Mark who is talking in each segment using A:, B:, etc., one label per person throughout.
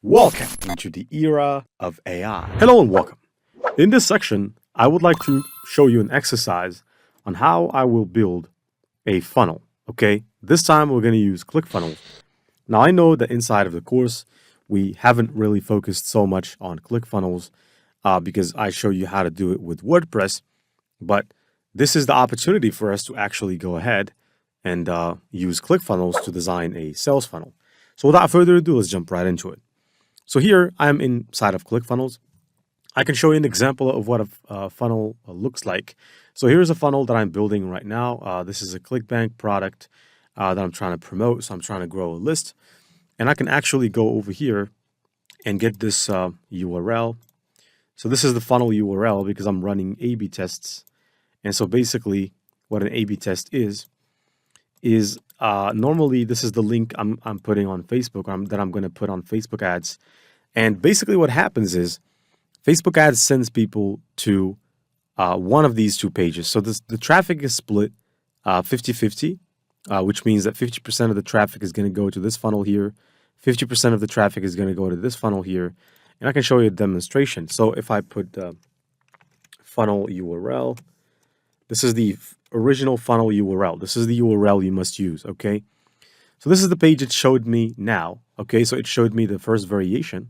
A: Welcome into the era of AI. Hello and welcome. In this section, I would like to show you an exercise on how I will build a funnel. Okay, this time we're going to use ClickFunnels. Now I know that inside of the course, we haven't really focused so much on ClickFunnels because I show you how to do it with WordPress, but this is the opportunity for us to actually go ahead and use ClickFunnels to design a sales funnel. So without further ado, let's jump right into it. So here I am inside of ClickFunnels. I can show you an example of what a funnel looks like. So here's a funnel that I'm building right now. This is a ClickBank product that I'm trying to promote. So I'm trying to grow a list. And I can actually go over here and get this URL. So this is the funnel URL because I'm running A/B tests. And so basically what an A/B test is normally this is the link I'm putting on Facebook that I'm going to put on Facebook ads. And basically what happens is Facebook ads sends people to one of these two pages. So the traffic is split 50-50, which means that 50% of the traffic is going to go to this funnel here. 50% of the traffic is going to go to this funnel here. And I can show you a demonstration. So if I put funnel URL, this is the original funnel URL. This is the URL you must use, okay? So this is the page it showed me now, okay? So it showed me the first variation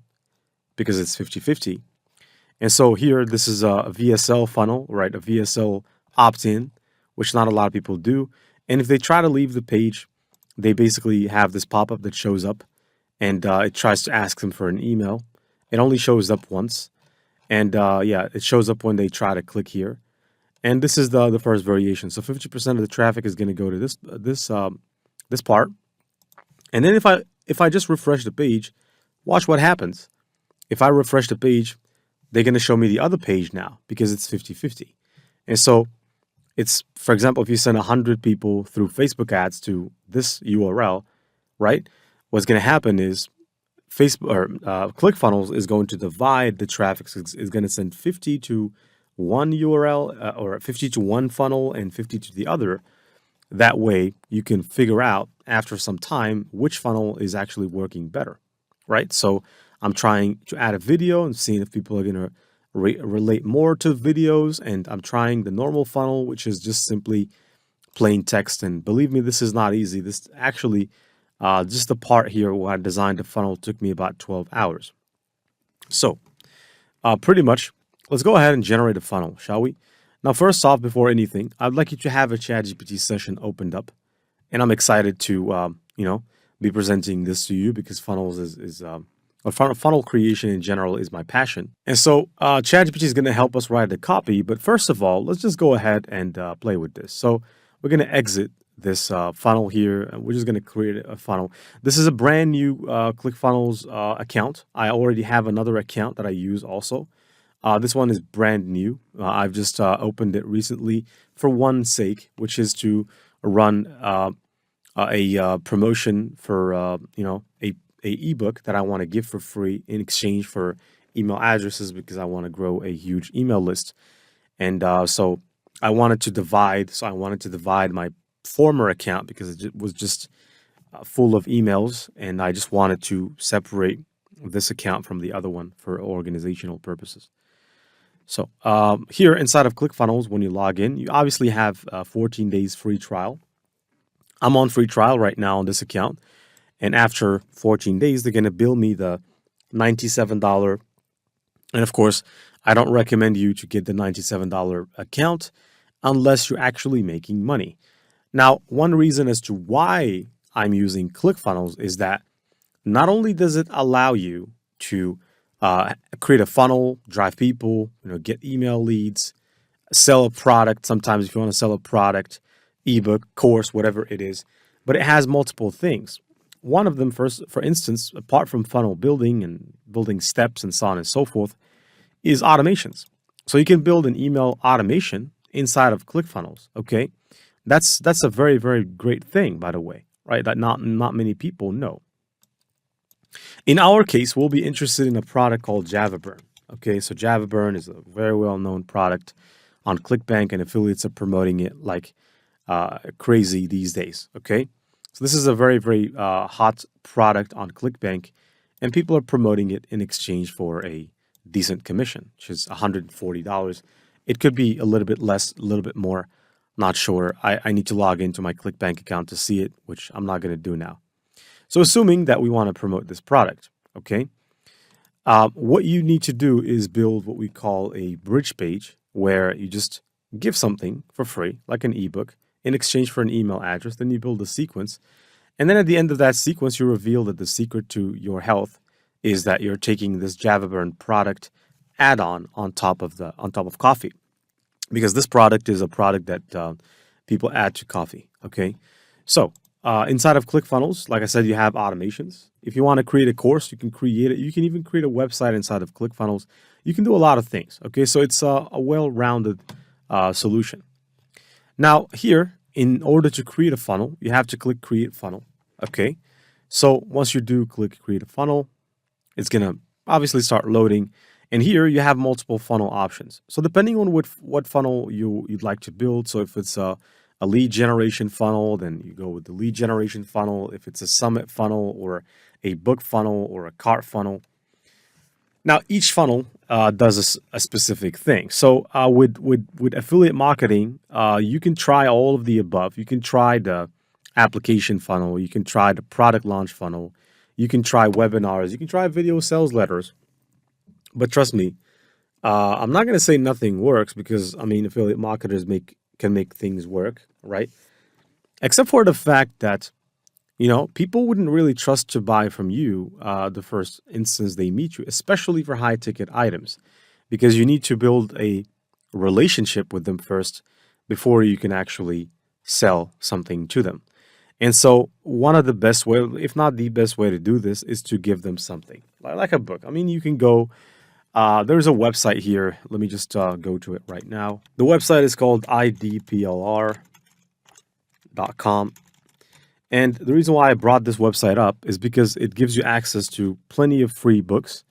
A: because it's 50-50. And so here, this is a VSL funnel, right? A VSL opt-in, which not a lot of people do. And if they try to leave the page, they basically have this pop-up that shows up and it tries to ask them for an email. It only shows up once. And yeah, it shows up when they try to click here. And this is the first variation. So 50% of the traffic is going to go to this part. And then if I just refresh the page, watch what happens. If I refresh the page, they're going to show me the other page now because it's 50-50. And so it's, for example, if you send 100 people through Facebook ads to this URL, right? What's going to happen is Facebook or ClickFunnels is going to divide the traffic. So it's going to send 50 to one URL or 50 to one funnel and 50 to the other. That way you can figure out after some time which funnel is actually working better, right? So I'm trying to add a video and seeing if people are going to relate more to videos. And I'm trying the normal funnel, which is just simply plain text. And believe me, this is not easy. This actually, just the part here where I designed the funnel took me about 12 hours. So pretty much, let's go ahead and generate a funnel, shall we? Now, first off, before anything, I'd like you to have a ChatGPT session opened up. And I'm excited to, be presenting this to you because funnels funnel creation in general is my passion. And so ChatGPT is going to help us write the copy. But first of all, let's just go ahead and play with this. So we're going to exit this funnel here. And we're just going to create a funnel. This is a brand new ClickFunnels account. I already have another account that I use also. This one is brand new. I've just opened it recently for one sake, which is to run a promotion for a ebook that I want to give for free in exchange for email addresses because I want to grow a huge email list. And so I wanted to divide. So I wanted to divide my former account because it was just full of emails, and I just wanted to separate this account from the other one for organizational purposes. So here inside of ClickFunnels, when you log in, you obviously have 14 days free trial. I'm on free trial right now on this account. And after 14 days, they're going to bill me the $97. And of course, I don't recommend you to get the $97 account unless you're actually making money. Now, one reason as to why I'm using ClickFunnels is that not only does it allow you to create a funnel, drive people, get email leads, sell a product. Sometimes if you want to sell a product, ebook, course, whatever it is, but it has multiple things. One of them, for instance, apart from funnel building and building steps and so on and so forth, is automations. So you can build an email automation inside of ClickFunnels. Okay, that's a very, very great thing, by the way, right? That not many people know. In our case, we'll be interested in a product called JavaBurn. Okay, so JavaBurn is a very well-known product on ClickBank, and affiliates are promoting it like crazy these days. Okay, so this is a very, very hot product on ClickBank, and people are promoting it in exchange for a decent commission, which is $140. It could be a little bit less, a little bit more. Not sure. I need to log into my ClickBank account to see it, which I'm not going to do now. So, assuming that we want to promote this product, okay, what you need to do is build what we call a bridge page where you just give something for free, like an ebook, in exchange for an email address. Then you build a sequence. And then at the end of that sequence, you reveal that the secret to your health is that you're taking this JavaBurn product add-on on top of coffee, because this product is a product that people add to coffee. Okay, so inside of ClickFunnels, like I said, you have automations. If you want to create a course, you can create it. You can even create a website inside of ClickFunnels. You can do a lot of things. Okay, so it's a well-rounded solution. Now here, in order to create a funnel, you have to click Create Funnel. Okay, so once you do click Create a Funnel, it's gonna obviously start loading. And here you have multiple funnel options. So depending on what funnel you'd like to build, so if it's a lead generation funnel, then you go with the lead generation funnel. If it's a summit funnel or a book funnel or a cart funnel. Now each funnel does a specific thing. So with affiliate marketing, you can try all of the above. You can try the application funnel. You can try the product launch funnel. You can try webinars. You can try video sales letters. But trust me, I'm not going to say nothing works, because I mean, affiliate marketers can make things work, right? Except for the fact that, people wouldn't really trust to buy from you the first instance they meet you, especially for high ticket items, because you need to build a relationship with them first before you can actually sell something to them. And so one of the best way, if not the best way to do this, is to give them something like a book. I mean, you can go. There's a website here. Let me just go to it right now. The website is called idplr.com. And the reason why I brought this website up is because it gives you access to plenty of free books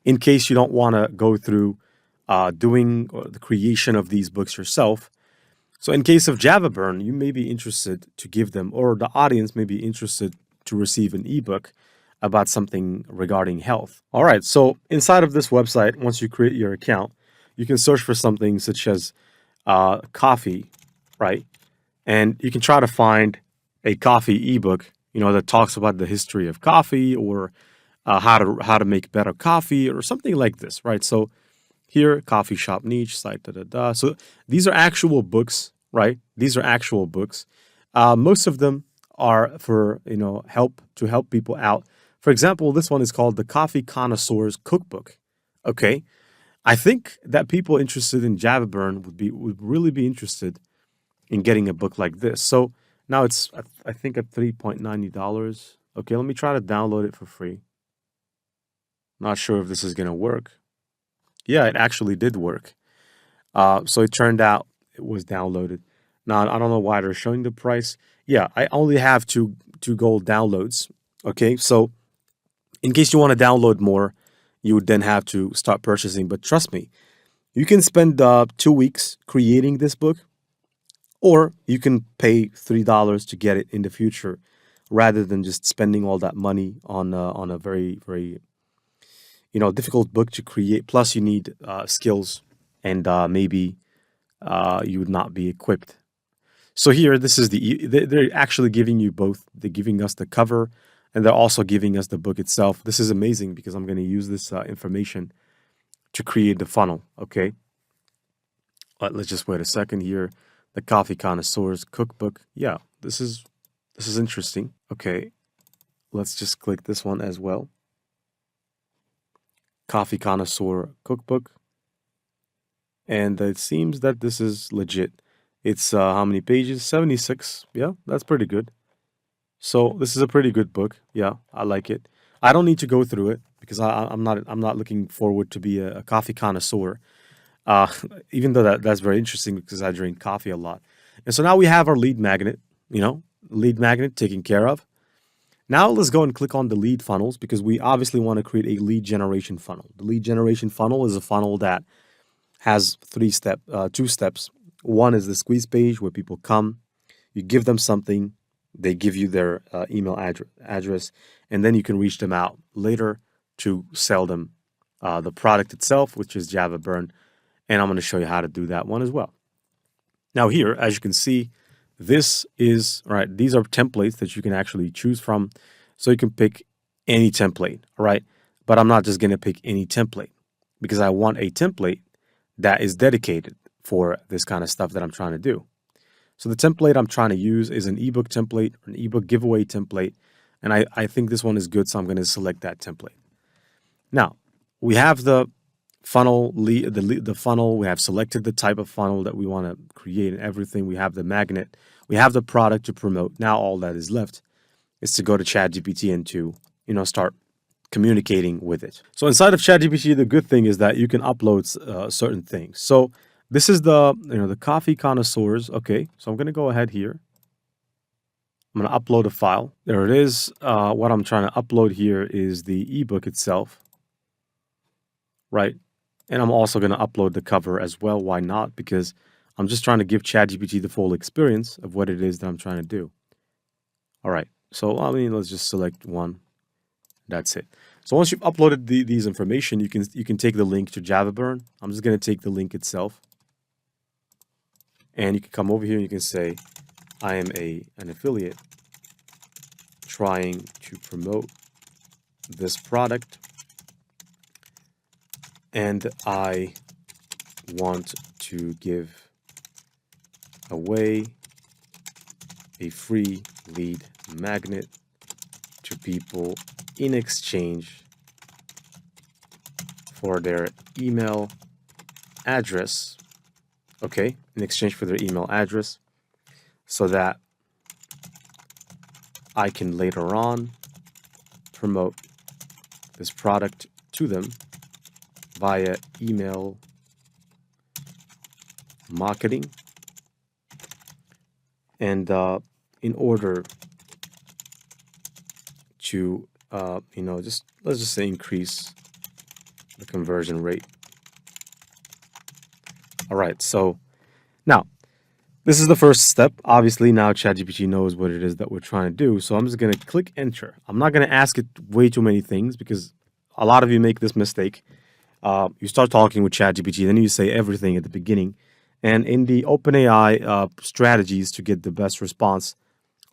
A: in case you don't want to go through doing the creation of these books yourself. So in case of JavaBurn, you may be interested to give them, or the audience may be interested to receive an ebook about something regarding health. All right, so inside of this website, once you create your account, you can search for something such as coffee, right? And you can try to find a coffee ebook, that talks about the history of coffee, or how to make better coffee, or something like this, right? So here, coffee shop niche, site, So these are actual books, right? These are actual books. Most of them are for, help people out. For example, this one is called the Coffee Connoisseur's Cookbook. Okay, I think that people interested in JavaBurn would really be interested in getting a book like this. So now it's, I think, at $3.90. Okay, let me try to download it for free. Not sure if this is gonna work. Yeah, it actually did work. So it turned out it was downloaded. Now I don't know why they're showing the price. Yeah, I only have two gold downloads. Okay, so in case you want to download more, you would then have to start purchasing. But trust me, you can spend 2 weeks creating this book, or you can pay $3 to get it in the future, rather than just spending all that money on a very, very difficult book to create. Plus, you need skills, and maybe you would not be equipped. So here, this is they're actually giving you both. They're giving us the cover, and they're also giving us the book itself. This is amazing, because I'm going to use this information to create the funnel. Okay, let's just wait a second here. The Coffee Connoisseur's Cookbook. Yeah, this is interesting. Okay, let's just click this one as well. Coffee Connoisseur Cookbook. And it seems that this is legit. It's how many pages? 76. Yeah, that's pretty good. So this is a pretty good book. Yeah, I like it. I don't need to go through it, because I'm not looking forward to be a coffee connoisseur. Even though that's very interesting, because I drink coffee a lot. And so now we have our lead magnet, lead magnet taken care of. Now let's go and click on the lead funnels, because we obviously want to create a lead generation funnel. The lead generation funnel is a funnel that has two steps. One is the squeeze page, where people come, you give them something, they give you their email address, and then you can reach them out later to sell them the product itself, which is Java Burn. And I'm going to show you how to do that one as well. Now here, as you can see, this is, right, these are templates that you can actually choose from. So you can pick any template, all right? But I'm not just going to pick any template because I want a template that is dedicated for this kind of stuff that I'm trying to do. So the template I'm trying to use is an ebook template, an ebook giveaway template. And I think this one is good, so I'm going to select that template. Now, we have the funnel, the funnel. We have selected the type of funnel that we want to create and everything. We have the magnet. We have the product to promote. Now all that is left is to go to ChatGPT and to, start communicating with it. So inside of ChatGPT, the good thing is that you can upload certain things. So this is the coffee connoisseurs. Okay, so I'm going to go ahead here. I'm going to upload a file. There it is. What I'm trying to upload here is the ebook itself, right? And I'm also going to upload the cover as well. Why not? Because I'm just trying to give ChatGPT the full experience of what it is that I'm trying to do. All right. So, let's just select one. That's it. So once you've uploaded these information, you can take the link to Java Burn. I'm just going to take the link itself. And you can come over here and you can say, I am an affiliate trying to promote this product. And I want to give away a free lead magnet to people in exchange for their email address. Okay, in exchange for their email address, so that I can later on promote this product to them via email marketing. And in order to, let's just say increase the conversion rate. All right, so now this is the first step. Obviously, now ChatGPT knows what it is that we're trying to do. So I'm just going to click enter. I'm not going to ask it way too many things because a lot of you make this mistake. You start talking with ChatGPT, then you say everything at the beginning. And in the OpenAI strategies to get the best response,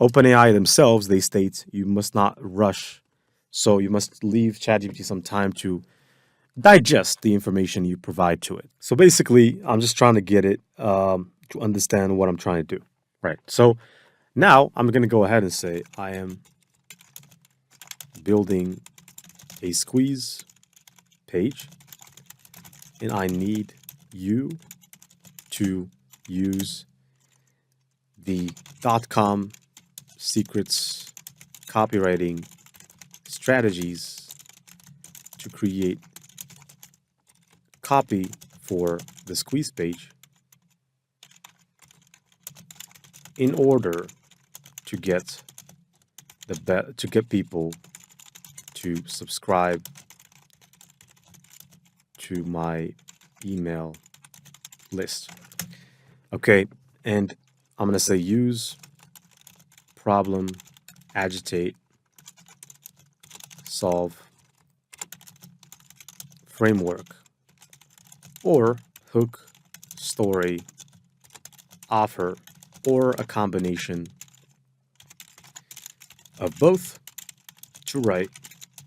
A: OpenAI themselves, they state you must not rush. So you must leave ChatGPT some time to digest the information you provide to it. So basically, I'm just trying to get it to understand what I'm trying to do. Right. So now I'm going to go ahead and say I am building a squeeze page and I need you to use the .com secrets copywriting strategies to create copy for the squeeze page in order to get people to subscribe to my email list. Okay, and I'm going to say use problem, agitate, solve, framework, or hook, story, offer, or a combination of both to write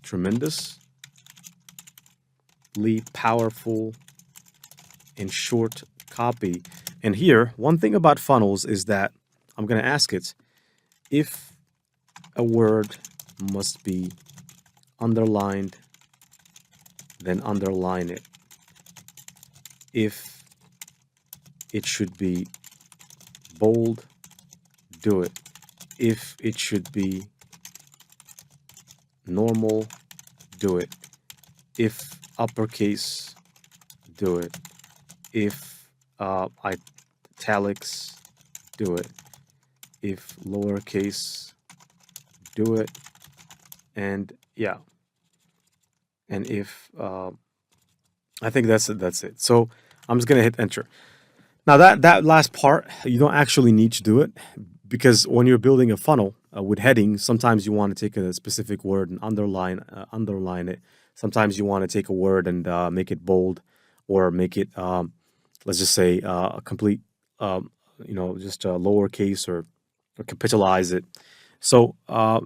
A: tremendously powerful and short copy. And here, one thing about funnels is that I'm going to ask it if a word must be underlined, then underline it. If it should be bold, do it. If it should be normal, do it. If uppercase, do it. If italics, do it. If lowercase, do it. And yeah. And if I think that's it. So I'm just gonna hit enter. Now that last part, you don't actually need to do it because when you're building a funnel with headings, sometimes you want to take a specific word and underline it Sometimes you want to take a word and make it bold, or make it, let's just say, a complete, just a lowercase, or capitalize it. So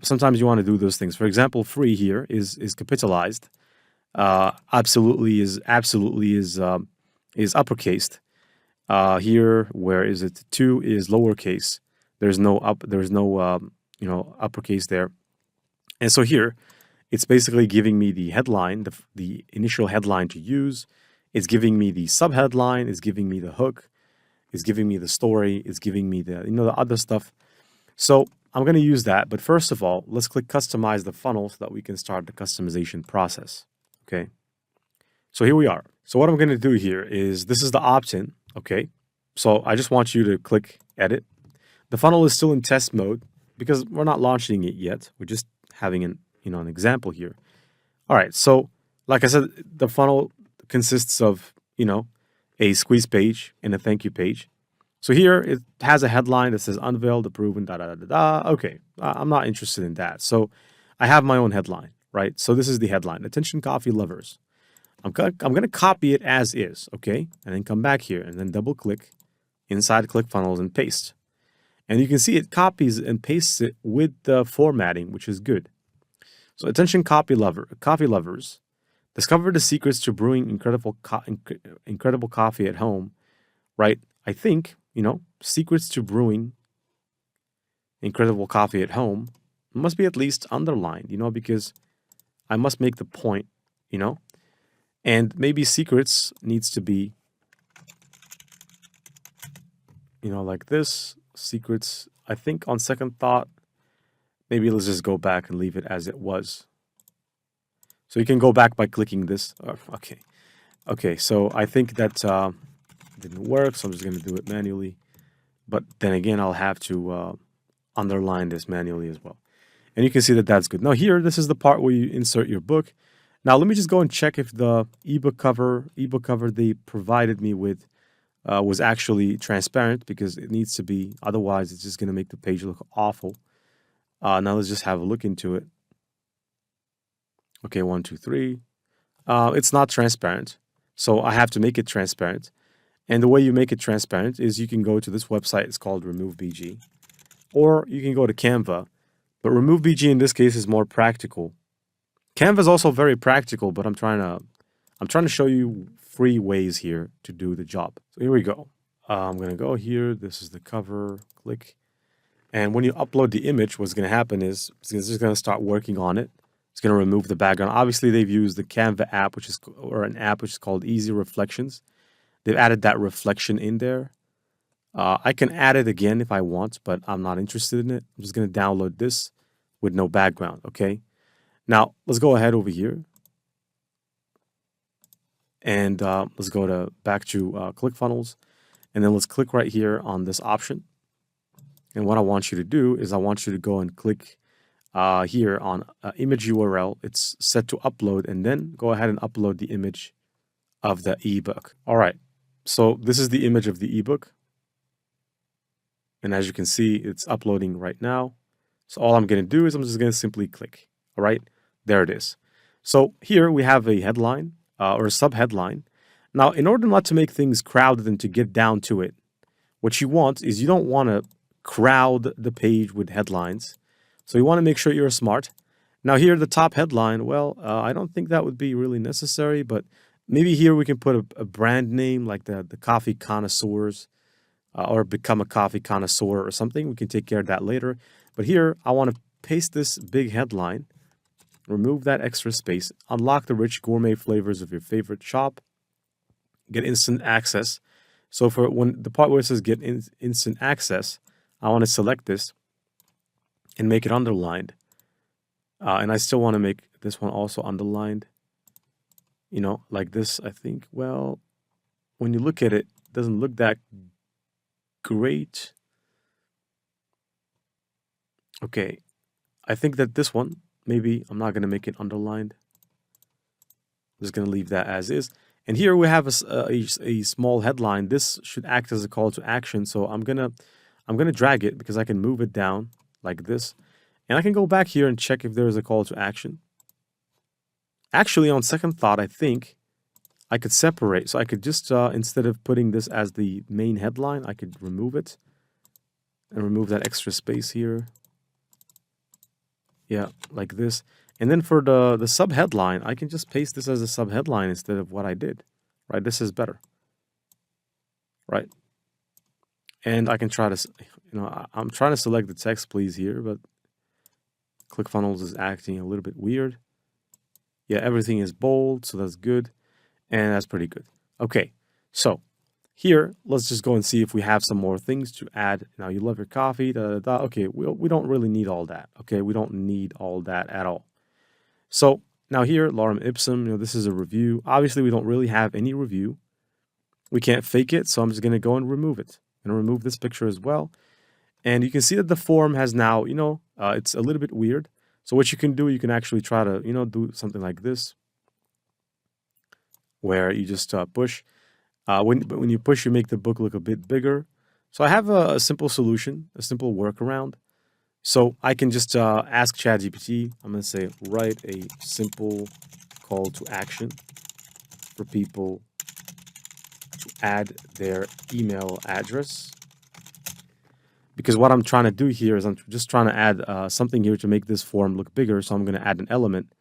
A: sometimes you want to do those things. For example, free here is capitalized. Absolutely is uppercased. Here, where is it? Two is lowercase. There's no up. There's no uppercase there. And so here, it's basically giving me the headline, the initial headline to use. It's giving me the subheadline. It's giving me the hook. It's giving me the story. It's giving me the other stuff. So I'm going to use that. But first of all, let's click customize the funnel so that we can start the customization process. Okay. So here we are. So what I'm going to do here is, this is the opt-in. Okay. So I just want you to click edit. The funnel is still in test mode because we're not launching it yet. We're just having an example here. All right. So like I said, the funnel consists of, a squeeze page and a thank you page. So here it has a headline that says unveiled, approved, and da da da da. Okay, I'm not interested in that. So I have my own headline, right? So this is the headline: attention coffee lovers. I'm gonna copy it as is, okay, and then come back here and then double click inside ClickFunnels and paste. And you can see it copies and pastes it with the formatting, which is good. So attention coffee lovers, discover the secrets to brewing incredible coffee at home, right? I think, secrets to brewing incredible coffee at home must be at least underlined, because I must make the point, and maybe secrets needs to be, like this. Secrets, I think on second thought, maybe let's just go back and leave it as it was. So you can go back by clicking this. Okay. Okay, so I think that didn't work, so I'm just going to do it manually. But then again, I'll have to underline this manually as well. And you can see that that's good. Now here, this is the part where you insert your book. Now let me just go and check if the ebook cover they provided me with was actually transparent, because it needs to be. Otherwise, it's just going to make the page look awful. Now let's just have a look into it. Okay, 1, 2, 3. It's not transparent, so I have to make it transparent. And the way you make it transparent is you can go to this website. It's called Remove BG, or you can go to Canva. But Remove BG in this case is more practical. Canva is also very practical, but I'm trying to show you free ways here to do the job. So here we go. I'm going to go here. This is the cover. Click. And when you upload the image, what's going to happen is it's just going to start working on it. It's going to remove the background. Obviously, they've used the Canva app, an app which is called Easy Reflections. They've added that reflection in there. I can add it again if I want, but I'm not interested in it. I'm just going to download this with no background, okay? Now, let's go ahead over here. And let's go back to ClickFunnels. And then let's click right here on this option. And what I want you to do is I want you to go and click here on image URL. It's set to upload, and then go ahead and upload the image of the ebook. All right. So this is the image of the ebook. And as you can see, it's uploading right now. So all I'm going to do is I'm just going to simply click. All right. There it is. So here we have a headline or a subheadline. Now, in order not to make things crowded and to get down to it, what you want is you don't want to crowd the page with headlines. So you want to make sure you're smart. Now here, the top headline, well, I don't think that would be really necessary, but maybe here we can put a brand name like the coffee connoisseurs or become a coffee connoisseur or something. We can take care of that later. But here, I want to paste this big headline, remove that extra space, unlock the rich gourmet flavors of your favorite shop, get instant access. So for when the part where it says get instant access, I want to select this and make it underlined. And I still want to make this one also underlined, like this, I think. Well, when you look at it, it doesn't look that great. Okay, I think that this one, maybe I'm not going to make it underlined. I'm just going to leave that as is. And here we have a small headline. This should act as a call to action. So I'm gonna drag it because I can move it down like this. And I can go back here and check if there is a call to action. Actually, on second thought, I think I could separate. So I could just, instead of putting this as the main headline, I could remove it and remove that extra space here. Yeah, like this. And then for the sub headline, I can just paste this as a sub headline instead of what I did, right? This is better, right? And I can try to, I'm trying to select the text, please, here, but ClickFunnels is acting a little bit weird. Yeah, everything is bold, so that's good. And that's pretty good. Okay, so here, let's just go and see if we have some more things to add. Now, you love your coffee, da, da, da. Okay, we don't really need all that. Okay, we don't need all that at all. So now here, lorem ipsum, this is a review. Obviously, we don't really have any review. We can't fake it, so I'm just going to go and remove it. I'm going to remove this picture as well. And you can see that the form has now, it's a little bit weird. So what you can do, you can actually try to, do something like this, where you just push. When you push, you make the book look a bit bigger. So I have a simple solution, a simple workaround. So I can just ask ChatGPT. I'm going to say, write a simple call to action for people to add their email address. Because what I'm trying to do here is I'm just trying to add something here to make this form look bigger. So I'm going to add an element.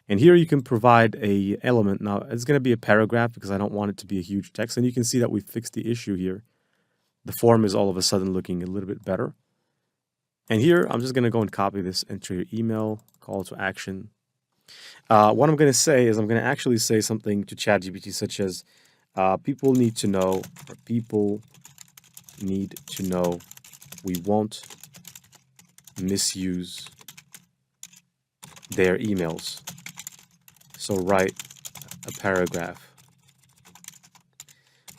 A: And here you can provide a element. Now, it's going to be a paragraph because I don't want it to be a huge text. And you can see that we fixed the issue here. The form is all of a sudden looking a little bit better. And here, I'm just going to go and copy this, enter your email, call to action. What I'm going to say is I'm going to actually say something to ChatGPT such as, people need to know, or people need to know we won't misuse their emails. So write a paragraph.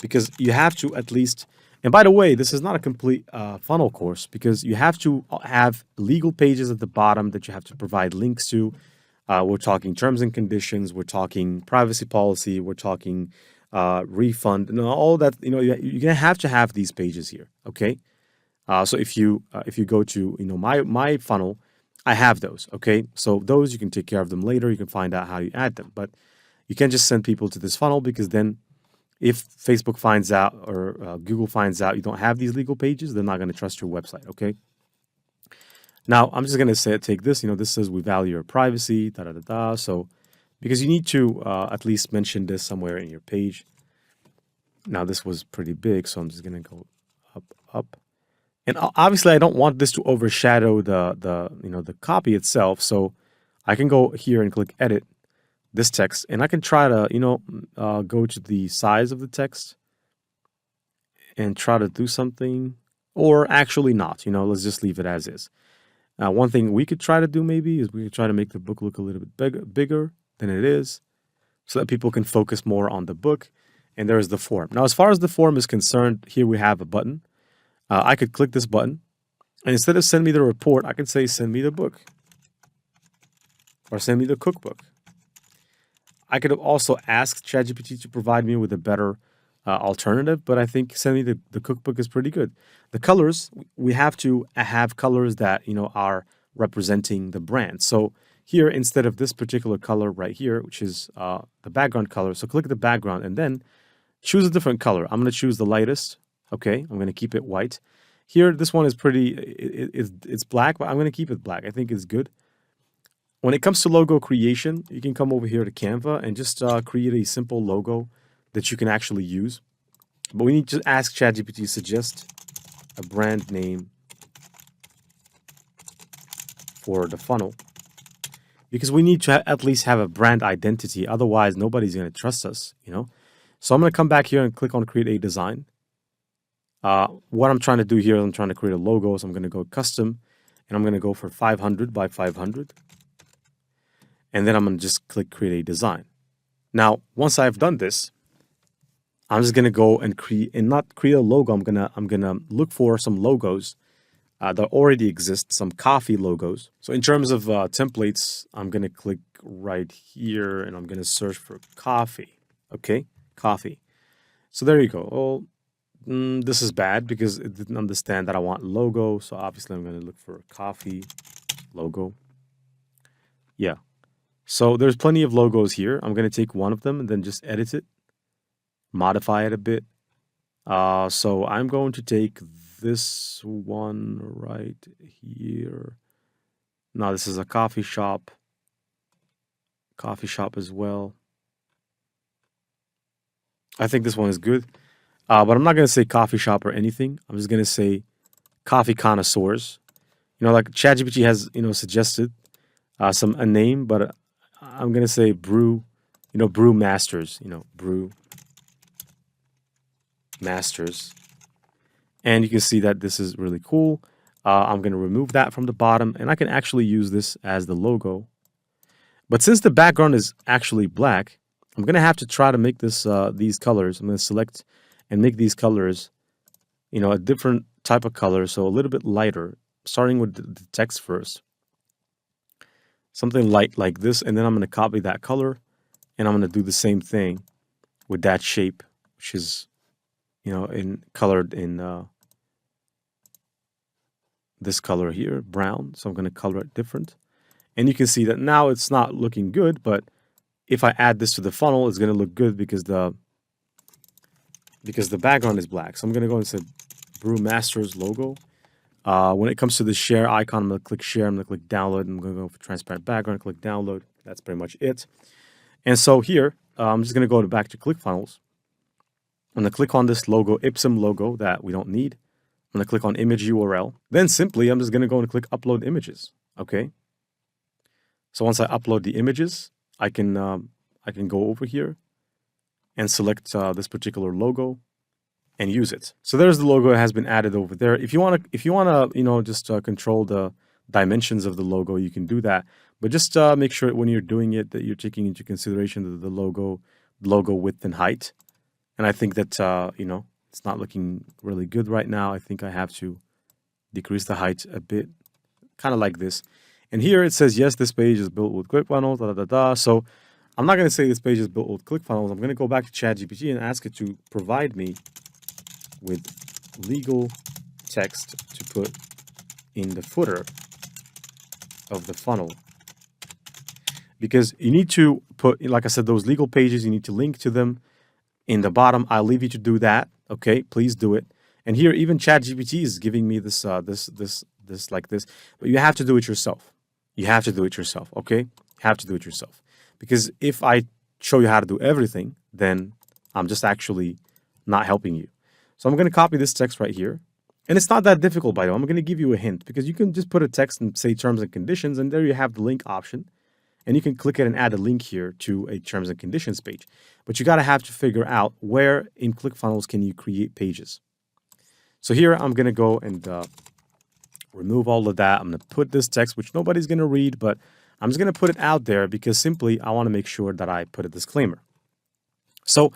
A: Because you have to at least, and by the way, this is not a complete funnel course because you have to have legal pages at the bottom that you have to provide links to. We're talking terms and conditions, we're talking privacy policy, we're talking refund, and all that. You're gonna have to have these pages here, okay? So if you go to my funnel, I have those, okay? So those you can take care of them later. You can find out how you add them, but you can't just send people to this funnel because then if Facebook finds out or Google finds out you don't have these legal pages, they're not going to trust your website, okay? Now, I'm just going to take this. This says we value your privacy, da da da da. So, because you need to at least mention this somewhere in your page. Now, this was pretty big, so I'm just going to go up. And obviously, I don't want this to overshadow the copy itself. So, I can go here and click edit this text, and I can try to, go to the size of the text and try to do something, or actually not, let's just leave it as is. One thing we could try to do maybe is we could try to make the book look a little bit bigger than it is so that people can focus more on the book. And there's the form. Now, as far as the form is concerned, here we have a button. I could click this button, and instead of send me the report, I could say send me the book or send me the cookbook. I could also ask ChatGPT to provide me with a better alternative, but I think send me the cookbook is pretty good. The colors, we have to have colors that are representing the brand. So here, instead of this particular color right here, which is the background color, so click the background and then choose a different color. I'm going to choose the lightest. Okay, I'm going to keep it white. Here, this one is pretty, it's black, but I'm going to keep it black. I think it's good. When it comes to logo creation, you can come over here to Canva and just create a simple logo that you can actually use. But we need to ask ChatGPT to suggest a brand name for the funnel because we need to at least have a brand identity. Otherwise, nobody's going to trust us, So I'm going to come back here and click on create a design. What I'm trying to do here, I'm trying to create a logo. So I'm going to go custom and I'm going to go for 500 by 500. And then I'm going to just click create a design. Now, once I've done this, I'm just gonna go and not create a logo. I'm gonna look for some logos that already exist, some coffee logos. So in terms of templates, I'm gonna click right here and I'm gonna search for coffee. Okay, coffee. So there you go. Oh, this is bad because it didn't understand that I want logo. So obviously I'm gonna look for a coffee logo. Yeah. So there's plenty of logos here. I'm going to take one of them and then just edit it, modify it a bit. So I'm going to take this one right here. Now this is a coffee shop as well. I think this one is good. But I'm not going to say coffee shop or anything. I'm just going to say coffee connoisseurs. Like ChatGPT has, suggested a name, but I'm going to say brew, brew masters, brew masters. And you can see that this is really cool. I'm going to remove that from the bottom, and I can actually use this as the logo. But since the background is actually black, I'm going to have to try to make this these colors. I'm going to select and make these colors, a different type of color, so a little bit lighter, starting with the text first. Something light like this, and then I'm going to copy that color, and I'm going to do the same thing with that shape, which is, colored in this color here, brown. So I'm going to color it different. And you can see that now it's not looking good, but if I add this to the funnel, it's going to look good because the background is black. So I'm going to go and say Brewmasters logo. When it comes to the share icon, I'm going to click share. I'm going to click download. I'm going to go for transparent background, click download. That's pretty much it. And so here, I'm just going to go back to ClickFunnels. I'm going to click on this logo, Ipsum logo that we don't need. I'm going to click on image URL. Then simply, I'm just going to go and click upload images. Okay. So once I upload the images, I can go over here and select this particular logo and use it. So there's the logo. It has been added over there. If you want to, just control the dimensions of the logo, you can do that. But just make sure when you're doing it that you're taking into consideration the logo width and height. And I think that it's not looking really good right now. I think I have to decrease the height a bit, kind of like this. And here it says, yes, this page is built with ClickFunnels, da, da, da, da. So I'm not going to say this page is built with ClickFunnels. I'm going to go back to ChatGPT and ask it to provide me with legal text to put in the footer of the funnel. Because you need to put, like I said, those legal pages, you need to link to them in the bottom. I'll leave you to do that. Okay, please do it. And here, even ChatGPT is giving me this like this, but you have to do it yourself. You have to do it yourself, okay? You have to do it yourself. Because if I show you how to do everything, then I'm just actually not helping you. So I'm going to copy this text right here. And it's not that difficult, by the way. I'm going to give you a hint because you can just put a text and say terms and conditions, and there you have the link option. And you can click it and add a link here to a terms and conditions page. But you got to have to figure out where in ClickFunnels can you create pages. So here I'm going to go and remove all of that. I'm going to put this text, which nobody's going to read, but I'm just going to put it out there because simply I want to make sure that I put a disclaimer. So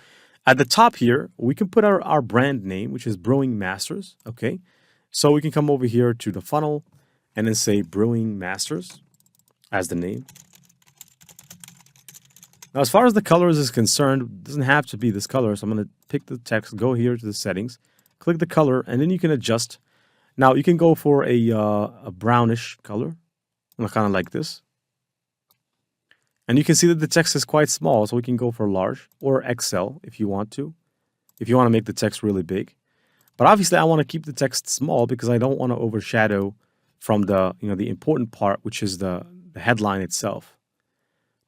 A: at the top here, we can put our brand name, which is Brewing Masters. Okay. So we can come over here to the funnel and then say Brewing Masters as the name. Now, as far as the colors is concerned, it doesn't have to be this color. So I'm going to pick the text, go here to the settings, click the color, and then you can adjust. Now, you can go for a brownish color, kind of like this. And you can see that the text is quite small, so we can go for large or XL if you want to make the text really big. But obviously, I want to keep the text small because I don't want to overshadow from the important part, which is the headline itself.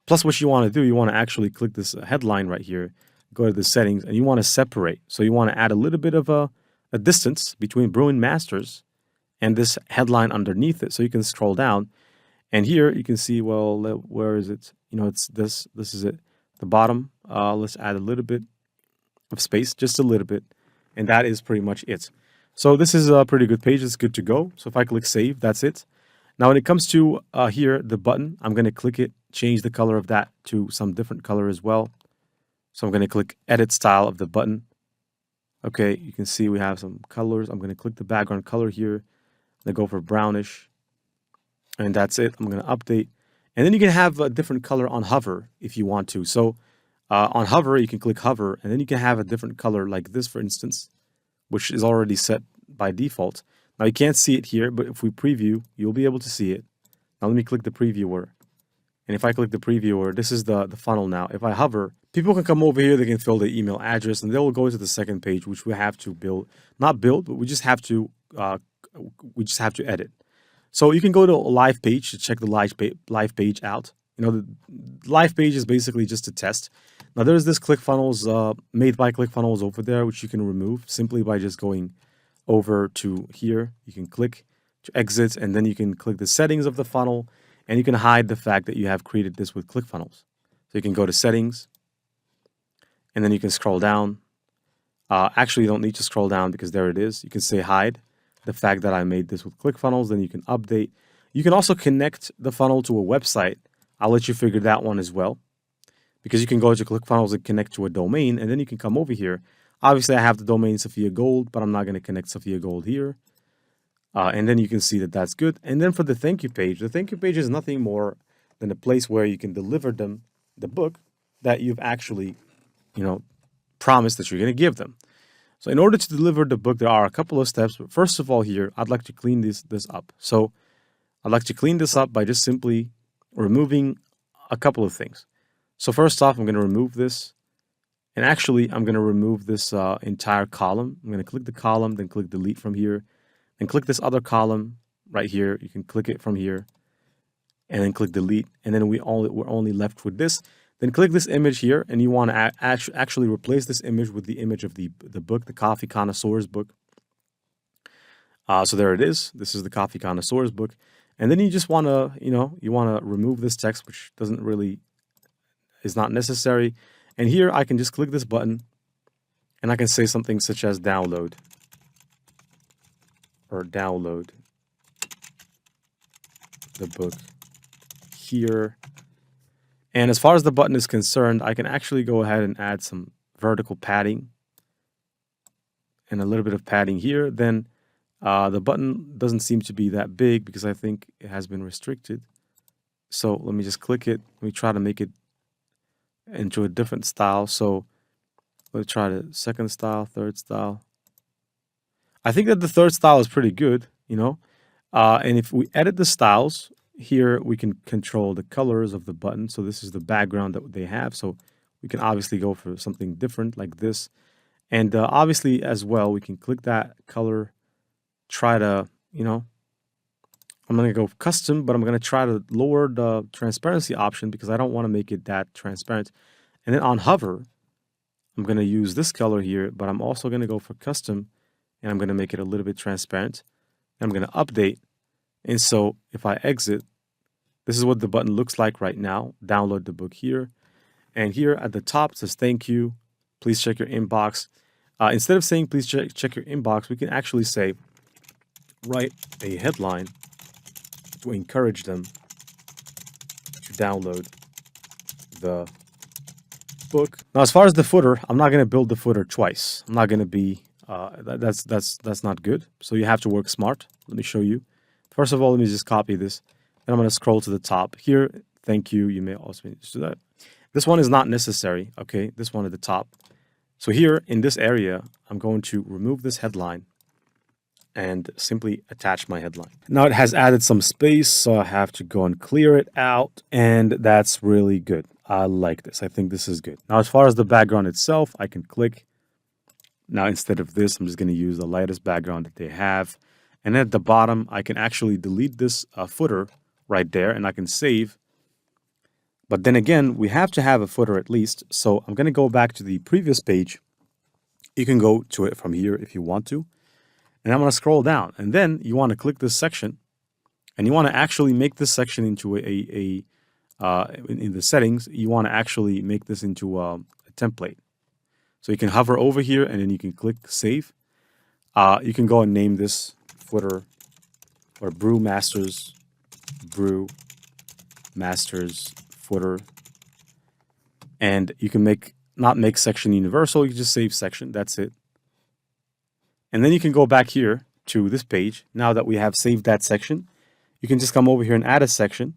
A: Plus, what you want to do, you want to actually click this headline right here, go to the settings, and you want to separate. So you want to add a little bit of a distance between Brewing Masters and this headline underneath it. So you can scroll down. And here you can see, well, where is it? It's this is it. The bottom, let's add a little bit of space, just a little bit. And that is pretty much it. So this is a pretty good page. It's good to go. So if I click save, that's it. Now, when it comes to here, the button, I'm going to click it, change the color of that to some different color as well. So I'm going to click edit style of the button. Okay, you can see we have some colors. I'm going to click the background color here. I'm going to go for brownish. And that's it. I'm going to update. And then you can have a different color on hover if you want to. So on hover, you can click hover. And then you can have a different color like this, for instance, which is already set by default. Now, you can't see it here, but if we preview, you'll be able to see it. Now, let me click the previewer. And if I click the previewer, this is the funnel now. If I hover, people can come over here, they can fill their email address, and they will go to the second page, which we have to build. Not build, but we just have to edit. So you can go to a live page to check the live page out. The live page is basically just a test. Now there's this ClickFunnels made by ClickFunnels over there, which you can remove simply by just going over to here. You can click to exit, and then you can click the settings of the funnel, and you can hide the fact that you have created this with ClickFunnels. So you can go to settings, and then you can scroll down. Actually, you don't need to scroll down because there it is. You can say hide the fact that I made this with ClickFunnels. Then you can update. You can also connect the funnel to a website. I'll let you figure that one as well, because you can go to ClickFunnels and connect to a domain, and then you can come over here. Obviously, I have the domain Sophia Gold, but I'm not going to connect Sophia Gold here. And then you can see that that's good. And then for the thank you page, the thank you page is nothing more than a place where you can deliver them the book that you've actually, promised that you're going to give them. So in order to deliver the book, there are a couple of steps. But first of all, here, I'd like to clean this up. So I'd like to clean this up by just simply removing a couple of things. So first off, I'm going to remove this. And actually, I'm going to remove this entire column. I'm going to click the column, then click delete from here. And click this other column right here. You can click it from here and then click delete. And then we're only left with this. Then click this image here, and you want to actually replace this image with the image of the book, the Coffee Connoisseur's book. So there it is. This is the Coffee Connoisseur's book. And then you just want to, you want to remove this text, which is not necessary. And here I can just click this button, and I can say something such as download. Or download the book here. And as far as the button is concerned, I can actually go ahead and add some vertical padding and a little bit of padding here. Then the button doesn't seem to be that big because I think it has been restricted. So let me just click it. Let me try to make it into a different style. So let's try the second style, third style. I think that the third style is pretty good, and if we edit the styles here, we can control the colors of the button. So this is the background that they have. So we can obviously go for something different like this. And obviously as well, we can click that color, try to, I'm going to go custom, but I'm going to try to lower the transparency option because I don't want to make it that transparent. And then on hover, I'm going to use this color here, but I'm also going to go for custom. And I'm going to make it a little bit transparent. And I'm going to update. And so if I exit, this is what the button looks like right now. Download the book here. And here at the top it says thank you. Please check your inbox. Instead of saying please check your inbox, we can actually say write a headline to encourage them to download the book. Now, as far as the footer, I'm not going to build the footer twice. I'm not going to be that's not good. So you have to work smart. Let me show you. First of all, let me just copy this. And I'm going to scroll to the top here. Thank you. You may also do that. This one is not necessary. Okay, this one at the top. So here in this area, I'm going to remove this headline and simply attach my headline. Now it has added some space, so I have to go and clear it out. And that's really good. I like this. I think this is good. Now, as far as the background itself, I can click. Now, instead of this, I'm just going to use the lightest background that they have. And at the bottom, I can actually delete this footer right there, and I can save. But then again, we have to have a footer at least. So I'm going to go back to the previous page. You can go to it from here if you want to. And I'm going to scroll down. And then you want to click this section. And you want to actually make this section into in the settings, you want to actually make this into a template. So you can hover over here and then you can click save. You can go and name this footer or Brew Masters footer. And you can not make section universal, you just save section, that's it. And then you can go back here to this page. Now that we have saved that section, you can just come over here and add a section.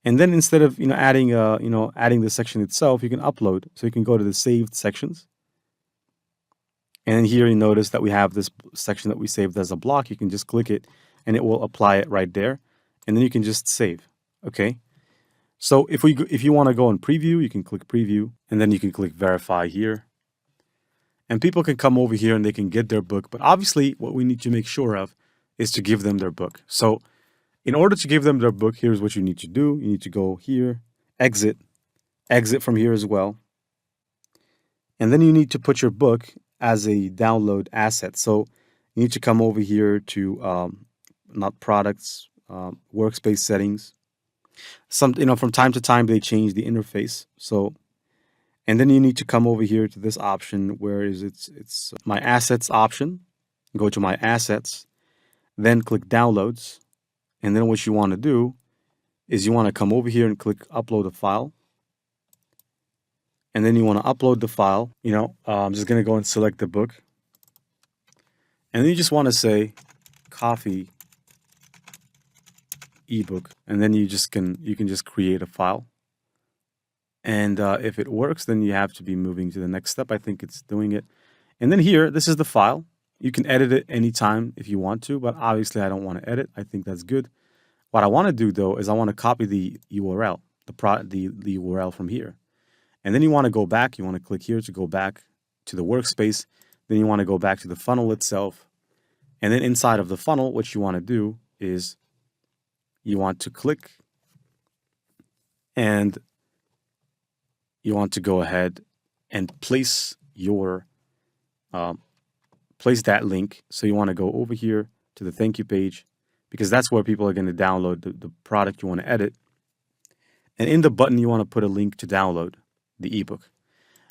A: And then instead of adding the section itself, you can upload. So you can go to the saved sections. And here you notice that we have this section that we saved as a block. You can just click it and it will apply it right there. And then you can just save. Okay. So if you want to go in preview, you can click preview, and then you can click verify here. And people can come over here and they can get their book. But obviously, what we need to make sure of is to give them their book. So in order to give them their book, here's what you need to do. You need to go here, exit from here as well. And then you need to put your book as a download asset. So you need to come over here to not products, workspace settings. From time to time they change the interface. So, and then you need to come over here to this option where it's my assets option. Go to my assets, then click downloads, and then what you want to do is you want to come over here and click upload a file. And then you want to upload the file. I'm just going to go and select the book. And then you just want to say coffee ebook. And then you can just create a file. And if it works, then you have to be moving to the next step. I think it's doing it. And then here, this is the file. You can edit it anytime if you want to, but obviously I don't want to edit. I think that's good. What I want to do though is I want to copy the URL, the URL from here. And then you want to go back. You want to click here to go back to the workspace. Then you want to go back to the funnel itself. And then inside of the funnel, what you want to do is you want to click and you want to go ahead and place that link. So you want to go over here to the thank you page because that's where people are going to download the product you want to edit. And in the button, you want to put a link to download the ebook.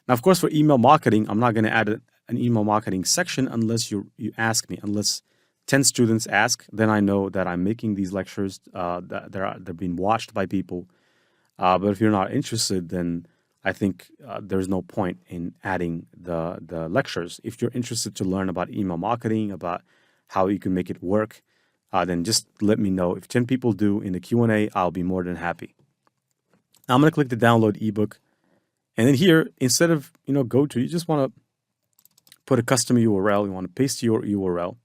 A: Now, of course, for email marketing, I'm not going to add an email marketing section unless you ask me. Unless 10 students ask, then I know that I'm making these lectures, that they're being watched by people. But if you're not interested, then I think there's no point in adding the lectures. If you're interested to learn about email marketing, about how you can make it work, then just let me know. If 10 people do in the Q&A, I'll be more than happy. Now I'm going to click the download ebook. And then here, instead of, go to, you just want to put a custom URL. You want to paste your URL.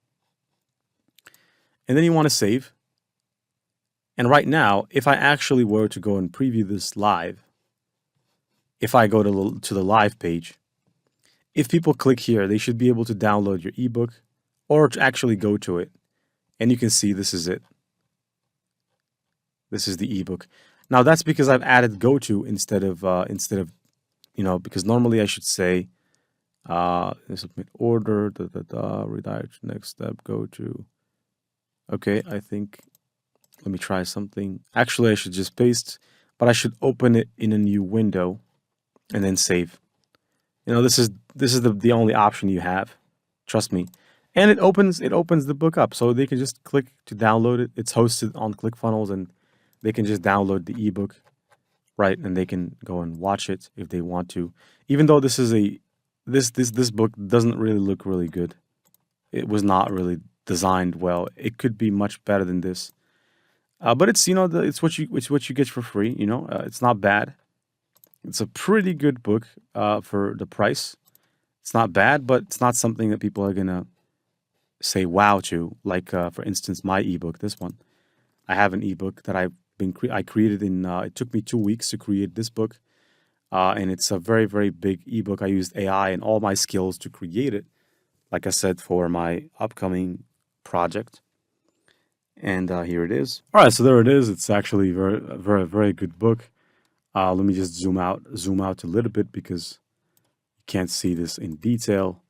A: And then you want to save. And right now, if I actually were to go and preview this live, if I go to the live page, if people click here, they should be able to download your ebook or to actually go to it. And you can see this is it. This is the ebook. Now that's because I've added go to instead of because normally I should say submit order, redirect next step, go to. Okay, I think, let me try something. Actually, I should just paste, but I should open it in a new window and then save. This is the only option you have. Trust me. And it opens the book up. So they can just click to download it. It's hosted on ClickFunnels and they can just download the ebook, right? And they can go and watch it if they want to. Even though this is this book doesn't really look really good. It was not really designed well. It could be much better than this. But it's it's what you get for free. It's not bad. It's a pretty good book for the price. It's not bad, but it's not something that people are gonna say wow to. Like for instance, my ebook, this one. I have an ebook that I created in. It took me 2 weeks to create this book, and it's a very, very big ebook. I used AI and all my skills to create it. Like I said, for my upcoming project. And here it is. All right, so there it is. It's actually a very, very good book. Let me just zoom out a little bit because you can't see this in detail.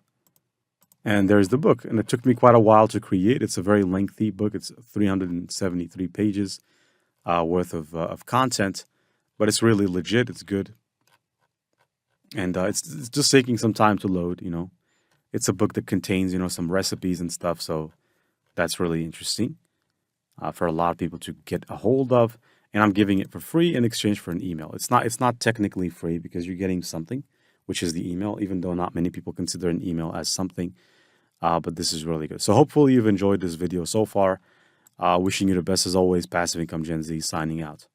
A: And there's the book. And it took me quite a while to create. It's a very lengthy book. It's 373 pages worth of content, but it's really legit. It's good. And it's just taking some time to load, It's a book that contains, some recipes and stuff. So that's really interesting for a lot of people to get a hold of. And I'm giving it for free in exchange for an email. It's not technically free because you're getting something, which is the email, even though not many people consider an email as something. But this is really good. So hopefully you've enjoyed this video so far. Wishing you the best as always. Passive Income Gen Z signing out.